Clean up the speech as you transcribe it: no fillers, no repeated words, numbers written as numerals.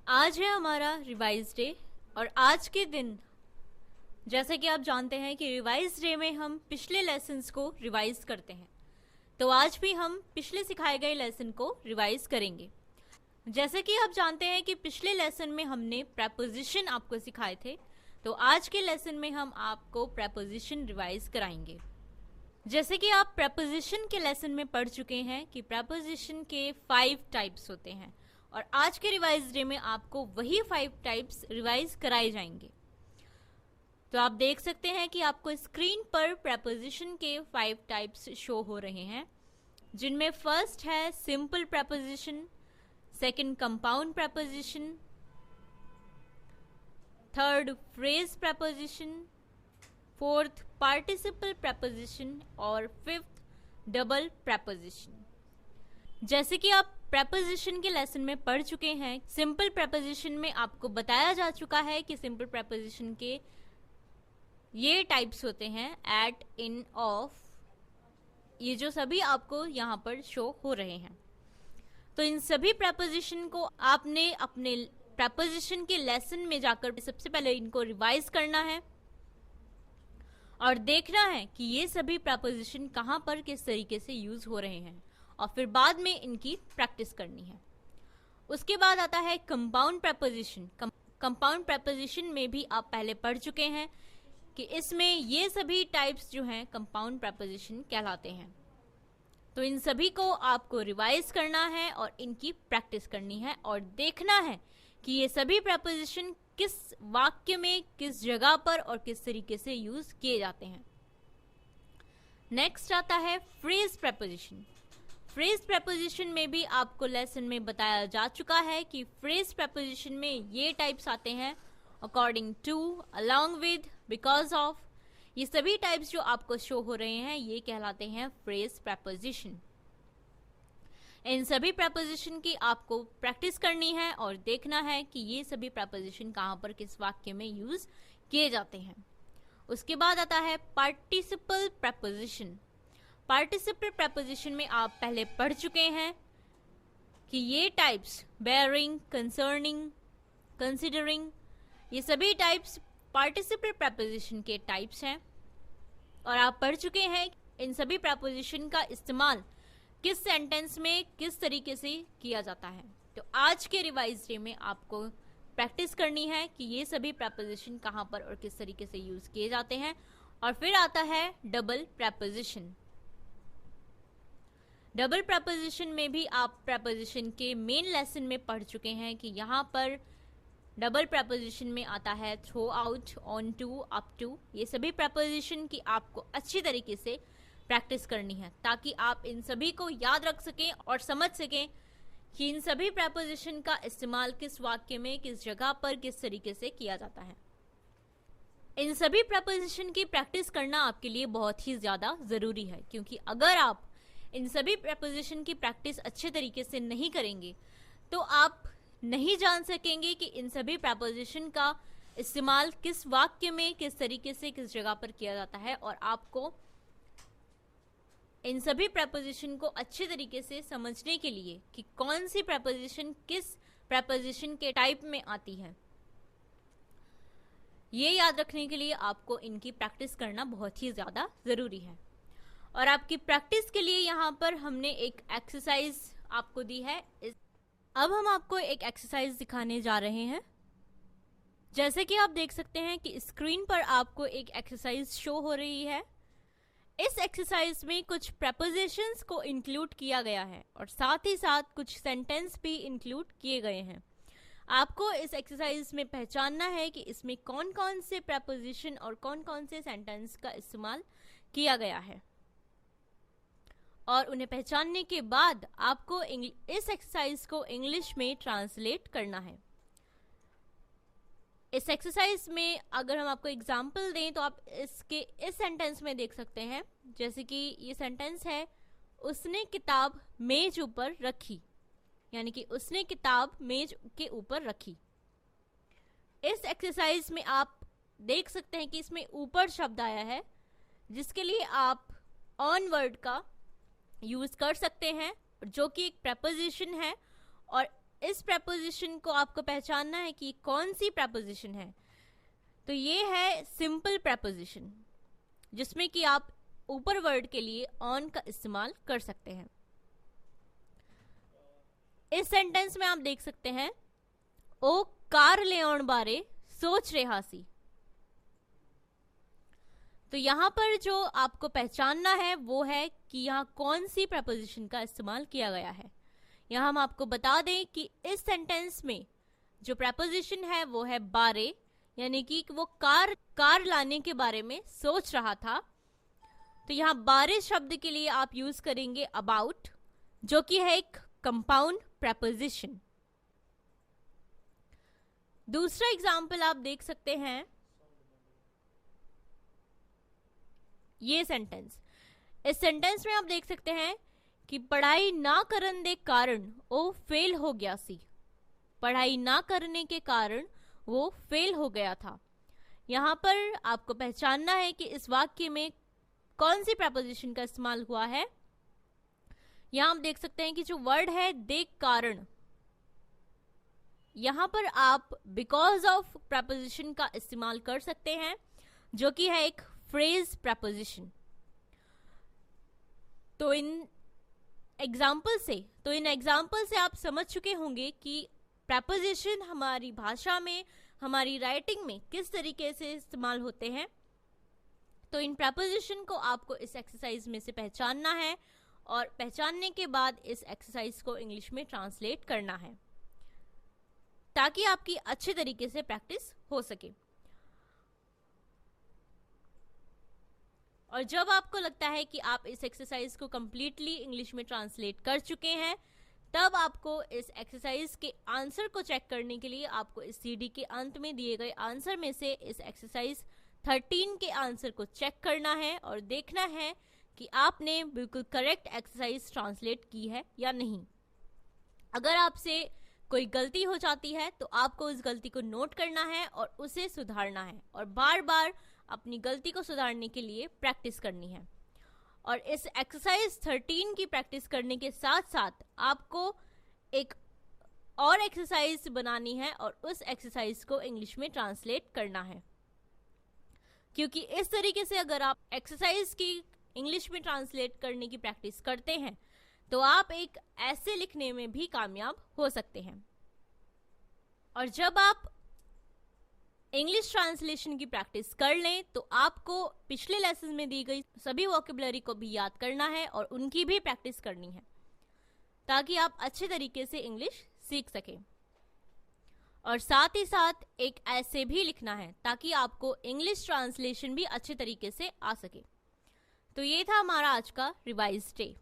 आज है हमारा रिवाइज डे और आज के दिन जैसे कि आप जानते हैं कि रिवाइज डे में हम पिछले लेसन्स को रिवाइज करते हैं। तो आज भी हम पिछले सिखाए गए लेसन को रिवाइज करेंगे। जैसे कि आप जानते हैं कि पिछले लेसन में हमने प्रेपोजिशन आपको सिखाए थे, तो आज के लेसन में हम आपको प्रेपोजिशन रिवाइज कराएंगे। जैसे कि आप प्रेपोजिशन के लेसन में पढ़ चुके हैं कि प्रेपोजिशन के 5 टाइप्स होते हैं और आज के रिवाइज डे में आपको वही 5 टाइप्स रिवाइज कराए जाएंगे। तो आप देख सकते हैं कि आपको स्क्रीन पर प्रेपोजिशन के 5 टाइप्स शो हो रहे हैं, जिनमें फर्स्ट है simple preposition, second compound preposition, third phrase preposition, fourth participle preposition और फिफ्थ डबल प्रेपोजिशन। जैसे कि आप प्रेपोजिशन के लेसन में पढ़ चुके हैं, सिंपल प्रेपोजिशन में आपको बताया जा चुका है कि सिंपल प्रेपोजिशन के ये टाइप्स होते हैं एट, इन, ऑफ, ये जो सभी आपको यहाँ पर शो हो रहे हैं। तो इन सभी प्रेपोजिशन को आपने अपने प्रेपोजिशन के लेसन में जाकर सबसे पहले इनको रिवाइज करना है और देखना है कि ये सभी प्रेपोजिशन कहाँ पर किस तरीके से यूज हो रहे हैं और फिर बाद में इनकी प्रैक्टिस करनी है। उसके बाद आता है कंपाउंड प्रेपोजिशन। कंपाउंड प्रेपोजिशन में भी आप पहले पढ़ चुके हैं कि इसमें ये सभी टाइप्स जो हैं कंपाउंड प्रेपोजिशन कहलाते हैं। तो इन सभी को आपको रिवाइज करना है और इनकी प्रैक्टिस करनी है और देखना है कि ये सभी प्रेपोजिशन किस वाक्य में, किस जगह पर और किस तरीके से यूज किए जाते हैं। नेक्स्ट आता है फ्रेज प्रेपोजिशन। फ्रेज प्रेपोजिशन में भी आपको लेसन में बताया जा चुका है कि फ्रेज प्रेपोजिशन में ये टाइप्स आते हैं according to, along with, because of. ये सभी टाइप्स जो आपको शो हो रहे हैं ये कहलाते हैं फ्रेज प्रेपोजिशन। इन सभी प्रेपोजिशन की आपको प्रैक्टिस करनी है और देखना है कि ये सभी प्रेपोजिशन कहाँ पर किस वाक्य में यूज किए जाते हैं। उसके बाद आता है पार्टिसिपल प्रेपोजिशन। पार्टिसिपल प्रेपोजिशन में आप पहले पढ़ चुके हैं कि ये टाइप्स बेयरिंग, कंसर्निंग, कंसिडरिंग, ये सभी टाइप्स पार्टिसिपल प्रेपोजिशन के टाइप्स हैं और आप पढ़ चुके हैं इन सभी प्रेपोजिशन का इस्तेमाल किस सेंटेंस में किस तरीके से किया जाता है। तो आज के रिवाइज डे में आपको प्रैक्टिस करनी है कि ये सभी प्रेपोजिशन कहाँ पर और किस तरीके से यूज किए जाते हैं। और फिर आता है डबल प्रेपोजिशन। डबल प्रेपोजिशन में भी आप प्रेपोजिशन के मेन लेसन में पढ़ चुके हैं कि यहाँ पर डबल प्रेपोजिशन में आता है throughout, on to, up to. ये सभी प्रेपोजिशन की आपको अच्छी तरीके से प्रैक्टिस करनी है ताकि आप इन सभी को याद रख सकें और समझ सकें कि इन सभी प्रेपोजिशन का इस्तेमाल किस वाक्य में, किस जगह पर, किस तरीके से किया जाता है। इन सभी प्रेपोजिशन की प्रैक्टिस करना आपके लिए बहुत ही ज़्यादा ज़रूरी है, क्योंकि अगर आप इन सभी प्रेपोजिशन की प्रैक्टिस अच्छे तरीके से नहीं करेंगे तो आप नहीं जान सकेंगे कि इन सभी प्रेपोजिशन का इस्तेमाल किस वाक्य में, किस तरीके से, किस जगह पर किया जाता है। और आपको इन सभी प्रेपोजिशन को अच्छे तरीके से समझने के लिए कि कौन सी प्रेपोजिशन किस प्रेपोजिशन के टाइप में आती है, ये याद रखने के लिए आपको इनकी प्रैक्टिस करना बहुत ही ज़्यादा ज़रूरी है। और आपकी प्रैक्टिस के लिए यहाँ पर हमने एक एक्सरसाइज आपको दी है। अब हम आपको एक एक्सरसाइज दिखाने जा रहे हैं। जैसे कि आप देख सकते हैं कि स्क्रीन पर आपको एक एक्सरसाइज शो हो रही है। इस एक्सरसाइज में कुछ प्रेपोजिशंस को इंक्लूड किया गया है और साथ ही साथ कुछ सेंटेंस भी इंक्लूड किए गए हैं। आपको इस एक्सरसाइज में पहचानना है कि इसमें कौन कौन से प्रेपोजिशन और कौन कौन से सेंटेंस का इस्तेमाल किया गया है और उन्हें पहचानने के बाद आपको इस एक्सरसाइज को इंग्लिश में ट्रांसलेट करना है। इस एक्सरसाइज में अगर हम आपको एग्जाम्पल दें तो आप इसके इस सेंटेंस में देख सकते हैं, जैसे कि ये सेंटेंस है, उसने किताब मेज ऊपर रखी, यानी कि उसने किताब मेज के ऊपर रखी। इस एक्सरसाइज में आप देख सकते हैं कि इसमें ऊपर शब्द आया है, जिसके लिए आप ऑन वर्ड का यूज कर सकते हैं जो कि एक प्रेपोजिशन है और इस प्रपोजिशन को आपको पहचानना है कि कौन सी प्रपोजिशन है। तो ये है सिंपल प्रपोजिशन, जिसमें कि आप ऊपर वर्ड के लिए ऑन का इस्तेमाल कर सकते हैं। इस सेंटेंस में आप देख सकते हैं, ओ कार ले आउण बारे सोच रहा सी। तो यहां पर जो आपको पहचानना है वो है कि यहाँ कौन सी प्रपोजिशन का इस्तेमाल किया गया है। यहाँ हम आपको बता दें कि इस सेंटेंस में जो प्रपोजिशन है वो है बारे, यानी कि वो कार लाने के बारे में सोच रहा था। तो यहाँ बारे शब्द के लिए आप यूज करेंगे अबाउट, जो कि है एक कंपाउंड प्रपोजिशन। दूसरा एग्जाम्पल आप देख सकते हैं, ये सेंटेंस। इस सेंटेंस में आप देख सकते हैं कि पढ़ाई ना करने के कारण वो फेल हो गया सी। पढ़ाई ना करने के कारण वो फेल हो गया था। यहाँ पर आपको पहचानना है कि इस वाक्य में कौन सी प्रपोजिशन का इस्तेमाल हुआ है। यहाँ आप देख सकते हैं कि जो वर्ड है दे कारण, यहाँ पर आप बिकॉज ऑफ प्रपोजिशन का इस्तेमाल कर सकते हैं, जो कि है एक फ्रेज प्रपोजिशन। तो इन एग्जाम्पल से आप समझ चुके होंगे कि प्रपोजिशन हमारी भाषा में, हमारी राइटिंग में किस तरीके से इस्तेमाल होते हैं। तो इन प्रपोजिशन को आपको इस एक्सरसाइज में से पहचानना है और पहचानने के बाद इस एक्सरसाइज को इंग्लिश में ट्रांसलेट करना है, ताकि आपकी अच्छे तरीके से प्रैक्टिस हो सके। और जब आपको लगता है कि आप इस एक्सरसाइज को कंप्लीटली इंग्लिश में ट्रांसलेट कर चुके हैं, तब आपको इस एक्सरसाइज के आंसर को चेक करने के लिए आपको इस सीडी के अंत में दिए गए आंसर में से इस एक्सरसाइज 13 के आंसर को चेक करना है और देखना है कि आपने बिल्कुल करेक्ट एक्सरसाइज ट्रांसलेट की है या नहीं। अगर आपसे कोई गलती हो जाती है तो आपको उस गलती को नोट करना है और उसे सुधारना है, और बार बार अपनी गलती को सुधारने के लिए प्रैक्टिस करनी है। और इस एक्सरसाइज 13 की प्रैक्टिस करने के साथ साथ आपको एक और एक्सरसाइज बनानी है और उस एक्सरसाइज को इंग्लिश में ट्रांसलेट करना है, क्योंकि इस तरीके से अगर आप एक्सरसाइज की इंग्लिश में ट्रांसलेट करने की प्रैक्टिस करते हैं तो आप एक ऐसे लिखने में भी कामयाब हो सकते हैं। और जब आप इंग्लिश ट्रांसलेशन की प्रैक्टिस कर लें तो आपको पिछले लेसन में दी गई सभी वोकैबुलरी को भी याद करना है और उनकी भी प्रैक्टिस करनी है, ताकि आप अच्छे तरीके से इंग्लिश सीख सकें। और साथ ही साथ एक ऐसे भी लिखना है ताकि आपको इंग्लिश ट्रांसलेशन भी अच्छे तरीके से आ सके। तो ये था हमारा आज का रिवाइज डे।